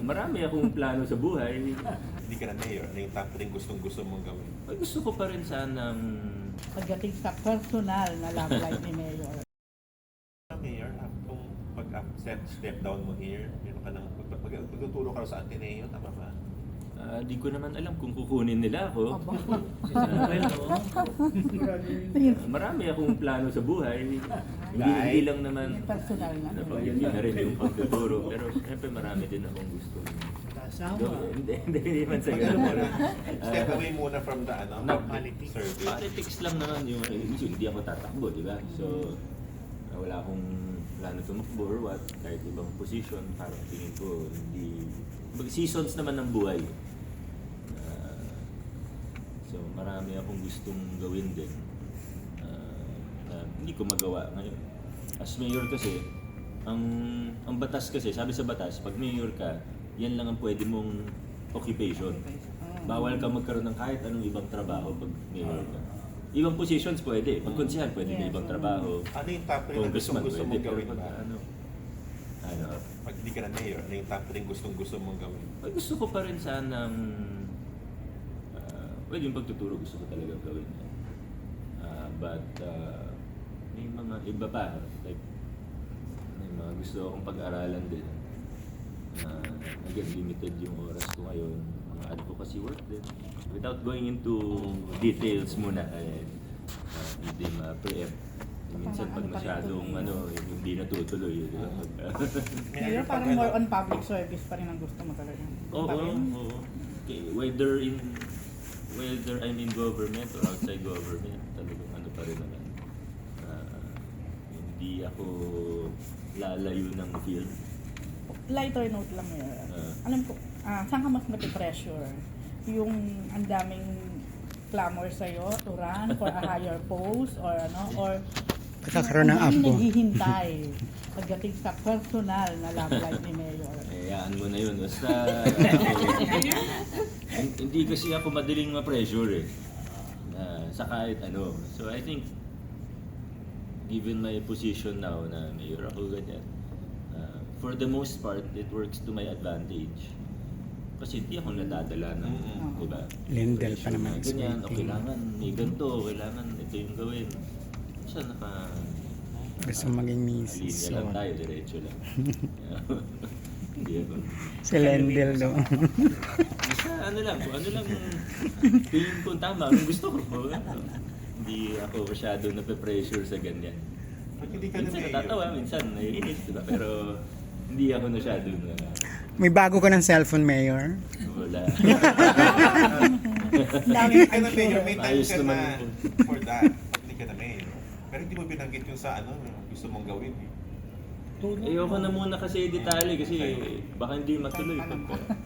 Marami akong plano sa buhay. Hindi ka na mayor, ano yung top 3 gustong-gusto mong gawin? Ay, gusto ko pa rin sanang Pagdating sa personal na love life ni Mayor. Mayor, kung step down mo here, meron ka nang magtuturo ka sa Ateneo, tama ba? di ko naman alam kung kukunin nila ako. Aba. Marami akong plano sa buhay. Hindi lang naman Personal na. hindi na rin yung pagtuturo. Pero siyempre marami din akong gusto. Hindi naman sa ganun. Pero, Step away muna from the Politics. service. Politics lang naman yung hindi ako tatakbo, di ba? So, wala akong plano tumakbo or what, kahit ibang position, parang tingin ko, hindi... Seasons naman ng buhay. So, marami akong gustong gawin din na hindi ko magawa ngayon. As mayor kasi, ang batas kasi, sabi sa batas, pag mayor ka, yan lang ang pwede mong occupation. Bawal ka magkaroon ng kahit anong ibang trabaho pag mayor ka. Ibang positions pwede. Pag konsehal, pwede may ibang trabaho. Ano yung top 3 na Congressman gusto mong pwede. gawin Pero ba? Pag hindi ka na mayor, ano yung top 3 gustong-gusto mong gawin? Ay, gusto ko pa rin sanang well, yung pagtuturo gusto ko talaga gawin. But may mga iba pa, like may mga gusto akong pag-aralan din. Again, limited yung oras ko ngayon. Mga advocacy work din. Without going into details muna, hindi ma-pre-empt. Minsan pag masyadong hindi natutuloy. Mayor, parang more on public service pa rin ang gusto mo talaga. Oo. Okay. Whether I'm in government or outside government, talagang ano pa rin naman. Hindi ako lalayo ng field. Lighter note lang, Mayor. Alam ko, saan ka mas napipressure? Yung ang daming clamor sa'yo to run for a higher post or or Pagkakaroon ng hindi apo. naghihintay pagdating sa personal na love life ni Mayor. Hayaan mo na yun. Basta, hindi kasi ako madaling ma-pressure sa kahit ano. So I think, given my position now na mayor ako ganyan, for the most part, it works to my advantage. Kasi hindi ako nadadala ng, di ba? Lindel pa naman Ganyan, o expecting. kailangan may ganito, kailangan ito yung gawin. Siya Gusto maging misis. linya lang tayo, diretso lang. Hindi ako. Si Lendel do. Basta ano lang tingin ko tama, kung gusto ko. Hindi ako masyado nape-pressure sa ganyan. Pag hindi ka na Minsan mayor, natatawa, minsan naiinis, diba? Pero hindi ako masyado na May bago ka ng cellphone, Mayor? wala. Daming hindi ka na mayor, may time Ayos ka naman na yun. for that. Pag hindi ka na mayor. Pero hindi mo binanggit yung sa gusto mong gawin. Ayoko na muna kasi detalye kasi baka hindi matuloy pagka